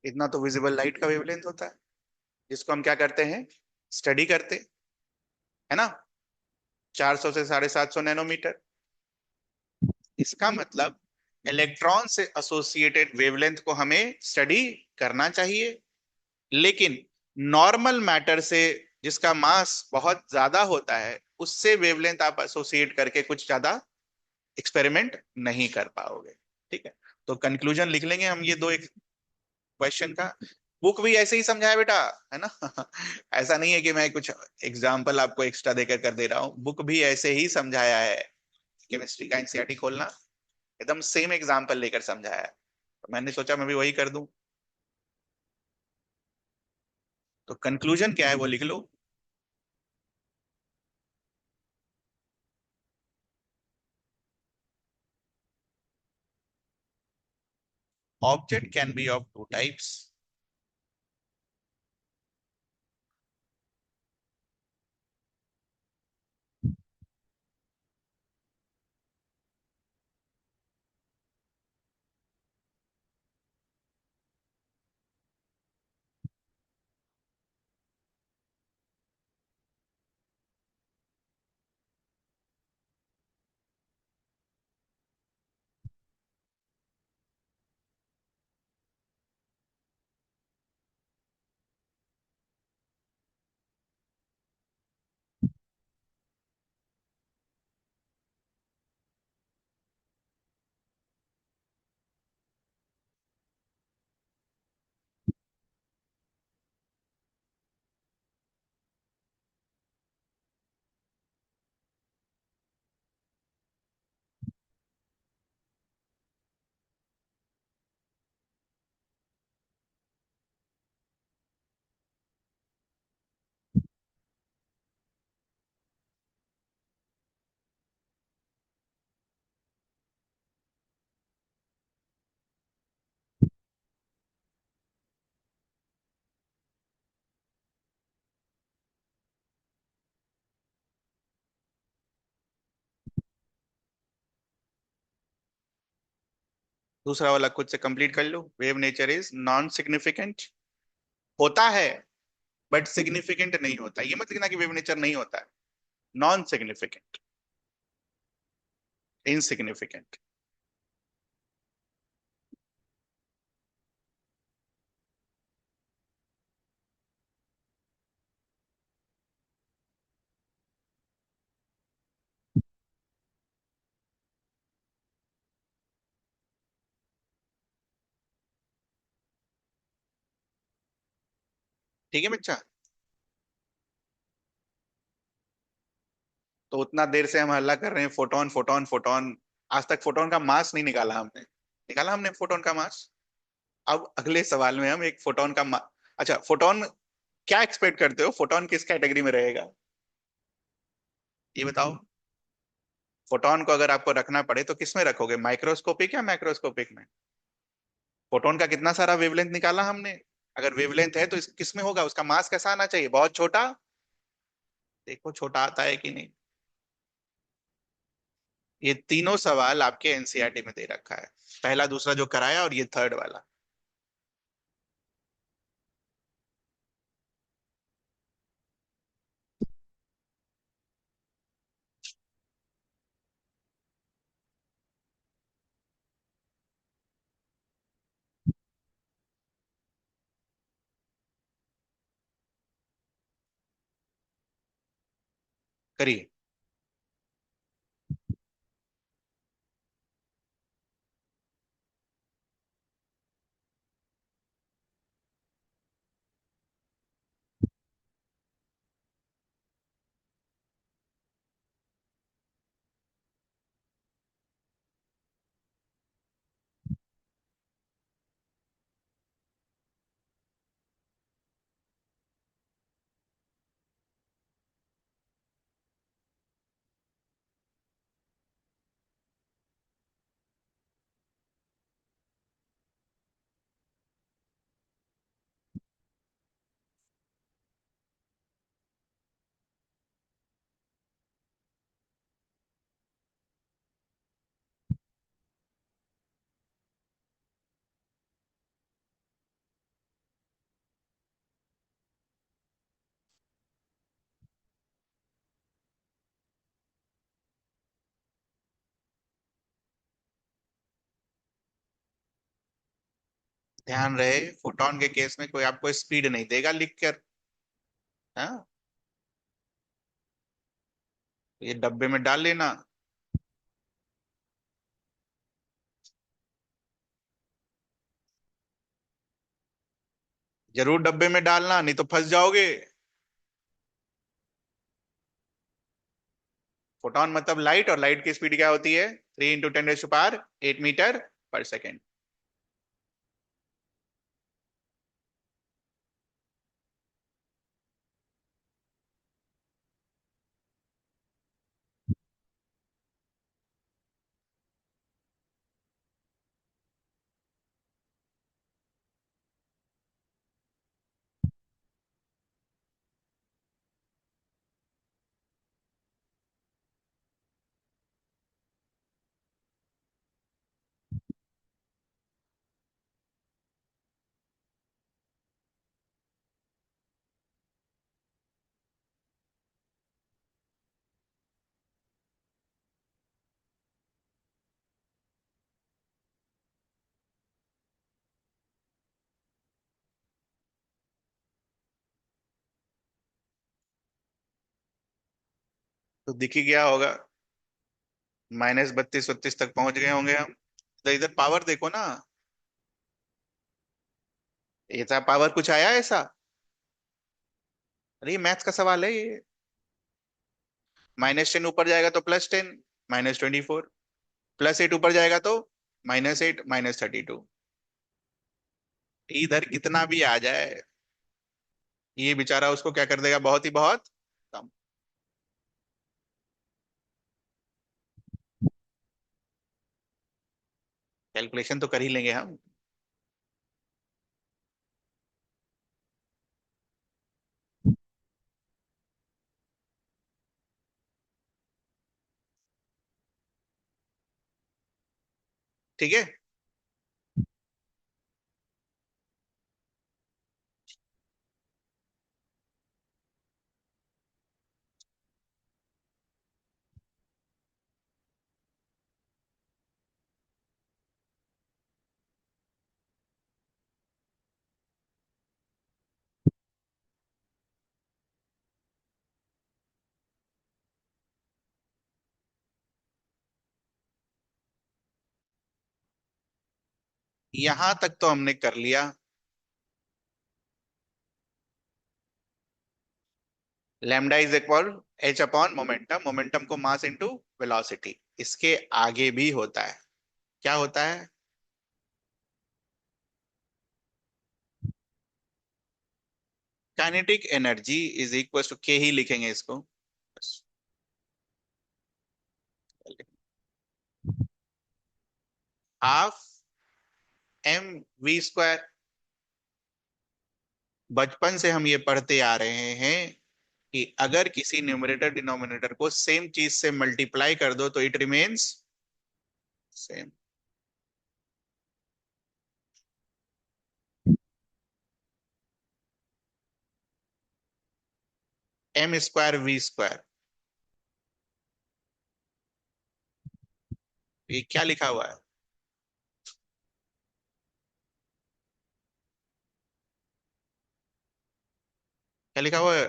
इतना तो विजिबल लाइट का वेवलेंथ होता है, जिसको हम क्या करते हैं, स्टडी करते, है ना। 400 से 750 नैनोमीटर। इसका मतलब इलेक्ट्रॉन से एसोसिएटेड वेवलेंथ को हमें स्टडी करना चाहिए, लेकिन नॉर्मल मैटर से, जिसका मास बहुत ज्यादा होता है, उससे वेवलेंथ आप एसोसिएट करके कुछ ज्यादा एक्सपेरिमेंट नहीं कर पाओगे। ठीक है, तो कंक्लूजन लिख लेंगे हम ये दो क्वेश्चन का। बुक भी ऐसे ही समझाया बेटा, है ना। ऐसा नहीं है कि मैं कुछ एग्जाम्पल आपको एक्स्ट्रा देकर कर दे रहा हूँ, बुक भी ऐसे ही समझाया है। केमिस्ट्री का एनसीईआरटी खोलना, एकदम सेम एग्जाम्पल लेकर समझाया है, तो मैंने सोचा मैं भी वही कर दूं। तो कंक्लूजन क्या है वो लिख लो। Object can be of two types. दूसरा वाला खुद से कंप्लीट कर लो। Wave nature is non significant, होता है बट सिग्निफिकेंट नहीं होता। ये मत लिखना कि वेव नेचर नहीं होता है। Non significant, insignificant. ठीक है बच्चा। तो उतना देर से हम हल्ला कर रहे हैं, फोटोन फोटोन फोटोन। आज तक फोटोन का मास नहीं निकाला हमने। निकाला हमने फोटोन का मास? अब अगले सवाल में हम एक फोटोन का अच्छा, फोटोन क्या एक्सपेक्ट करते हो, फोटोन किस कैटेगरी में रहेगा, ये बताओ। फोटोन को अगर आपको रखना पड़े तो किस में रखोगे, माइक्रोस्कोपिक या मैक्रोस्कोपिक में? फोटोन का कितना सारा वेवलेंथ निकाला हमने। अगर वेवलेंथ है तो किस में होगा, उसका मास कैसा आना चाहिए, बहुत छोटा। देखो छोटा आता है कि नहीं। ये तीनों सवाल आपके एनसीईआरटी में दे रखा है, पहला दूसरा जो कराया और ये थर्ड वाला। करिए। ध्यान रहे, फोटॉन के केस में कोई आपको स्पीड नहीं देगा लिख कर। हाँ, ये डब्बे में डाल लेना। जरूर डब्बे में डालना, नहीं तो फंस जाओगे। फोटॉन मतलब लाइट, और लाइट की स्पीड क्या होती है? 3 × 10⁸ 8 मीटर पर सेकेंड। तो दिख ही गया होगा, -32 32 तक पहुंच गए होंगे हम। तो इधर पावर देखो ना, ऐसा पावर कुछ आया ऐसा? अरे ये मैथ्स का सवाल है ये। -10 ऊपर जाएगा तो +10, -24। +8 ऊपर जाएगा तो -8, -32। इधर कितना भी आ जाए, ये बेचारा उसको क्या कर देगा, बहुत ही बहुत कम। कैलकुलेशन तो कर ही लेंगे हम। ठीक है। यहां तक तो हमने कर लिया। लैम्डा इज इक्वल h/मोमेंटम, मोमेंटम को मास इनटू वेलोसिटी। इसके आगे भी होता है। क्या होता है? Kinetic energy is equal to K ही लिखेंगे इसको। Half mv²। बचपन से हम ये पढ़ते आ रहे हैं कि अगर किसी न्यूमरेटर डिनोमिनेटर को सेम चीज से मल्टीप्लाई कर दो तो it remains same. M square V square, ये क्या लिखा हुआ है? क्या लिखा हुआ है?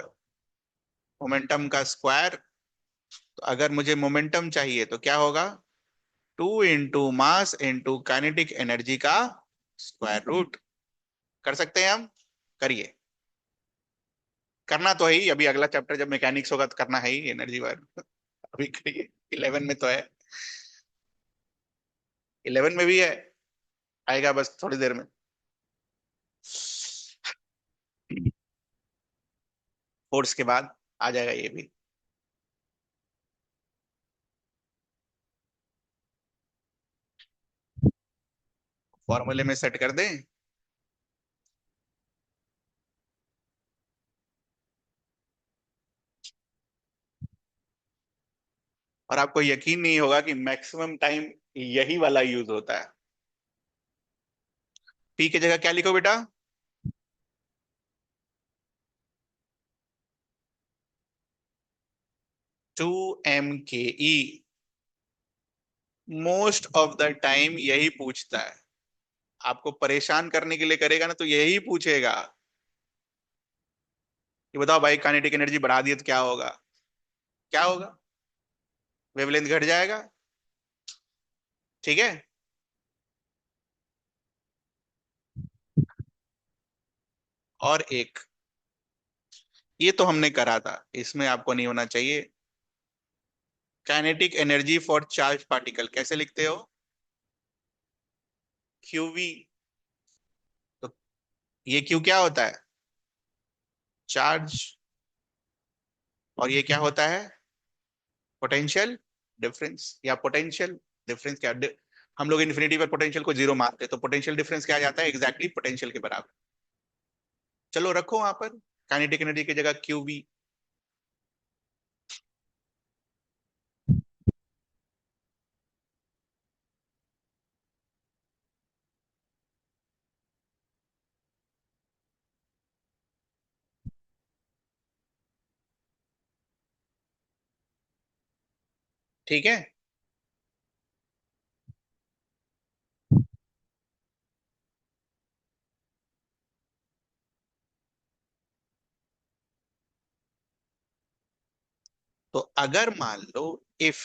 मोमेंटम का स्क्वायर। तो अगर मुझे मोमेंटम चाहिए तो क्या होगा? 2 into mass into kinetic energy का स्क्वायर रूट। कर सकते हैं हम? करिए। करना तो है ही, अभी अगला चैप्टर जब मैकेनिक्स होगा तो करना है ही एनर्जी वायर। अभी करिए, 11 में तो है, 11 में भी है, आएगा बस थोड़ी देर में। फोर्स के बाद आ जाएगा ये भी। फॉर्मूले में सेट कर दें। और आपको यकीन नहीं होगा कि मैक्सिमम टाइम यही वाला यूज होता है। पी की जगह क्या लिखो बेटा? 2 m के ई। मोस्ट ऑफ द टाइम यही पूछता है। आपको परेशान करने के लिए करेगा ना तो यही पूछेगा कि बताओ भाई काइनेटिक एनर्जी बढ़ा दिए तो क्या होगा? क्या होगा? वेवलेंथ घट जाएगा। ठीक है। और एक, ये तो हमने करा था, इसमें आपको नहीं होना चाहिए। Kinetic energy for charge particle कैसे लिखते हो? क्यूवी। तो ये क्यू क्या होता है? चार्ज। और ये क्या होता है? पोटेंशियल डिफरेंस या पोटेंशियल डिफरेंस। क्या हम लोग इन्फिनिटी पर पोटेंशियल को जीरो मानते हैं, तो पोटेंशियल डिफरेंस क्या आ जाता है? एग्जैक्टली पोटेंशियल के बराबर। चलो रखो वहां पर काइनेटिक एनर्जी की जगह क्यूवी। ठीक है। तो अगर मान लो इफ,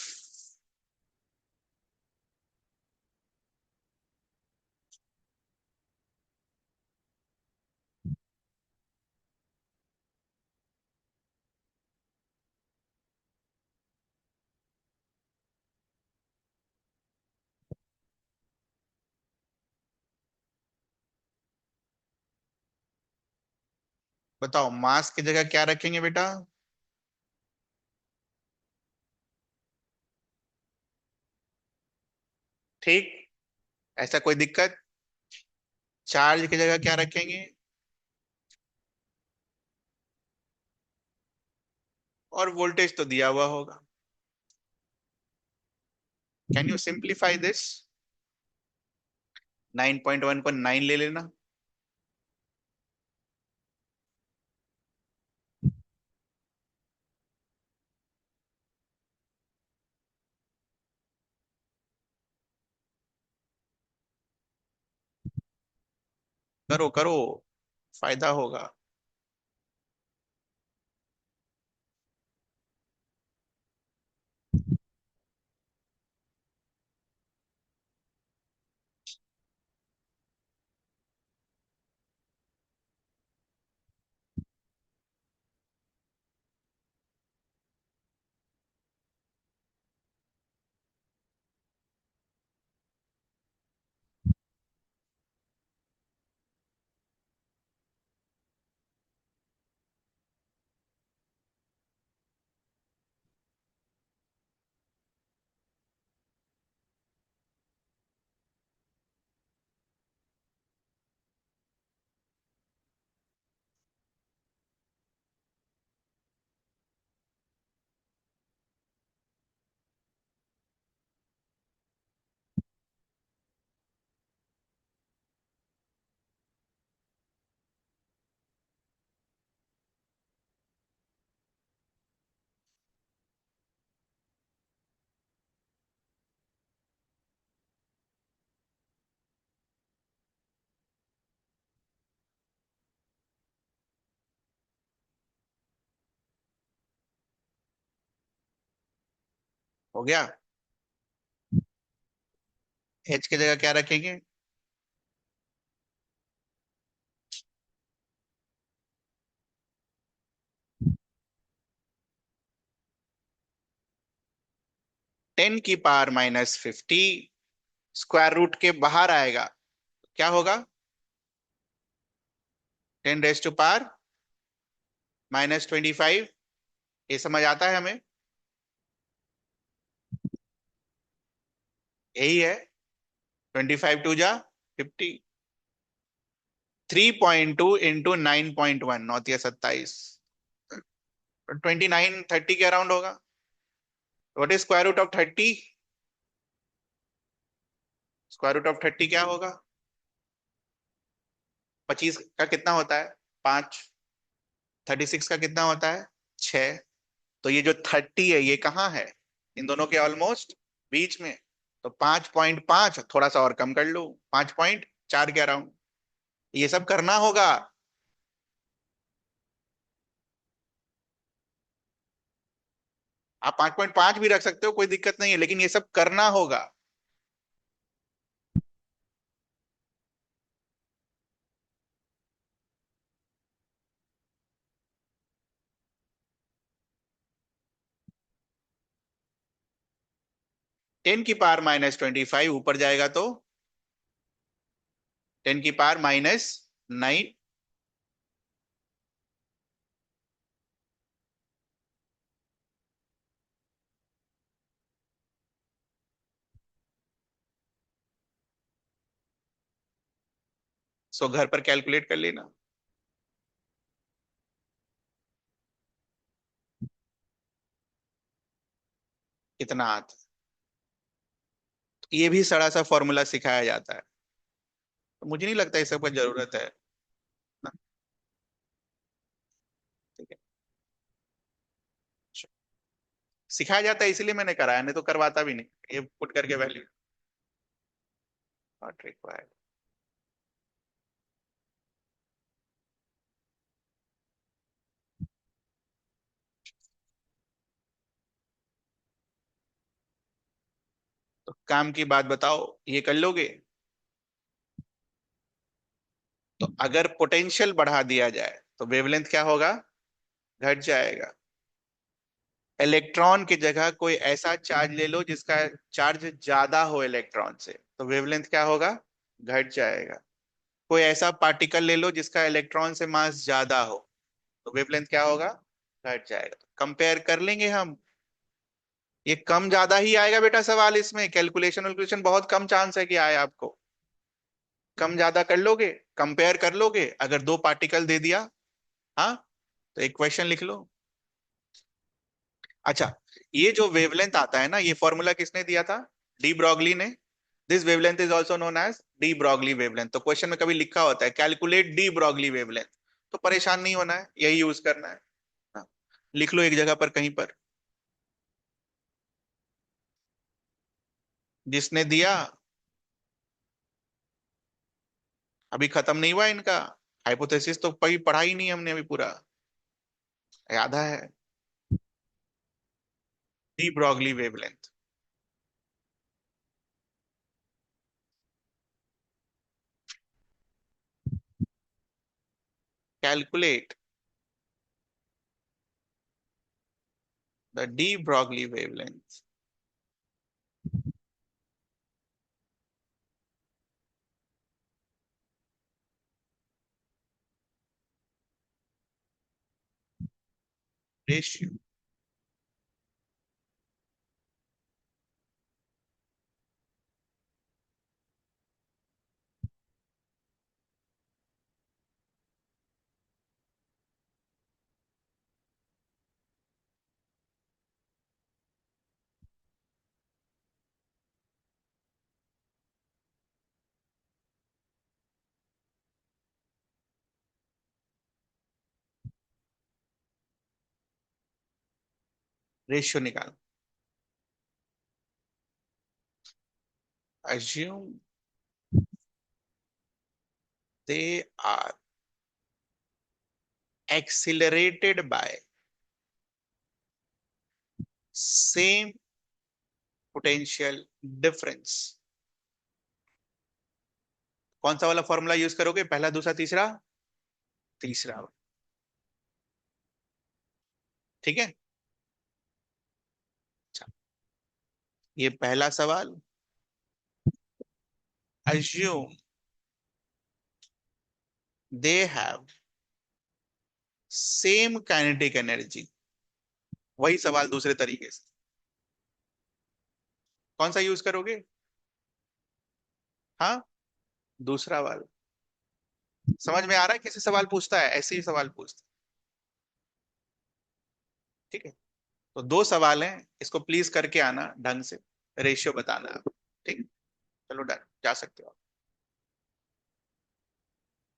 बताओ मास की जगह क्या रखेंगे बेटा? ठीक। ऐसा कोई दिक्कत? चार्ज की जगह क्या रखेंगे? और वोल्टेज तो दिया हुआ होगा। Can you simplify this? 9.1 को 9 ले लेना। करो करो, फायदा होगा। हो गया। h की जगह क्या रखेंगे? 10 की पावर -50 स्क्वायर रूट के बाहर आएगा, क्या होगा? 10⁻⁻25। ये समझ आता है हमें? यही है। 25 2 जा 50। 3.2 × 9.1, 9×27। 29 30 के अराउंड होगा। What is square root of 30? Square root of 30 क्या होगा? 25 का कितना होता है? 5। 36 का कितना होता है? 6। तो ये जो 30 है ये कहाँ है? इन दोनों के ऑलमोस्ट बीच में। तो 5.5, थोड़ा सा और कम कर लो, 5.4 के अराउंड। ये सब करना होगा। आप 5.5 भी रख सकते हो, कोई दिक्कत नहीं है, लेकिन ये सब करना होगा। 10 की पावर -25 ऊपर जाएगा तो 10 की पावर -9। सो घर पर कैलकुलेट कर लेना। कितना आता है? ये भी सड़ा सा फॉर्मूला सिखाया जाता है, तो मुझे नहीं लगता इस सब का जरूरत है ना। ठीक है। सिखाया जाता है इसीलिए मैंने कराया, नहीं तो करवाता भी नहीं। ये पुट करके वैल्यू नॉट रिक्वायर्ड। तो काम की बात बताओ, ये कर लोगे? तो अगर पोटेंशियल बढ़ा दिया जाए तो वेवलेंथ क्या होगा? घट जाएगा। इलेक्ट्रॉन की जगह कोई ऐसा चार्ज ले लो जिसका चार्ज ज्यादा हो इलेक्ट्रॉन से, तो वेवलेंथ क्या होगा? घट जाएगा। कोई ऐसा पार्टिकल ले लो जिसका इलेक्ट्रॉन से मास ज्यादा हो, तो वेवलेंथ क्या होगा? घट जाएगा। तो कंपेयर कर लेंगे हम। ये कम ज्यादा ही आएगा बेटा सवाल, इसमें कैलकुलेशन वैल्कुलेशन बहुत कम चांस है कि आए आपको। कम ज्यादा कर लोगे, कंपेयर कर लोगे, अगर दो पार्टिकल दे दिया, हाँ, तो एक क्वेश्चन लिख लो। अच्छा, ये जो वेवलेंथ आता है ना, ये फॉर्मूला किसने दिया था? डी ब्रॉगली ने। This wavelength is also known as de Broglie wavelength. तो क्वेश्चन में कभी लिखा होता है कैलकुलेट डी ब्रॉगली वेवलेंथ, तो परेशान नहीं होना है, यही यूज करना है। हाँ, लिख लो एक जगह पर कहीं पर। जिसने दिया, अभी खत्म नहीं हुआ इनका। हाइपोथेसिस तो पढ़ा ही नहीं हमने अभी पूरा, आधा है। D Broglie wavelength. Calculate the D Broglie wavelength. Ratio. Ratio निकाल। assume they are accelerated by same potential difference. कौन सा वाला फॉर्मूला यूज करोगे, पहला दूसरा तीसरा? तीसरा। ठीक है। अच्छा, ये पहला सवाल। assume they have same kinetic energy। वही सवाल दूसरे तरीके से, कौन सा यूज करोगे? हाँ, दूसरा वाला। समझ में आ रहा है कैसे सवाल पूछता है? ऐसे ही सवाल पूछता है। ठीक है, तो दो सवाल हैं, इसको प्लीज करके आना ढंग से, रेशियो बताना आप। ठीक है, चलो डन, जा सकते हो आप।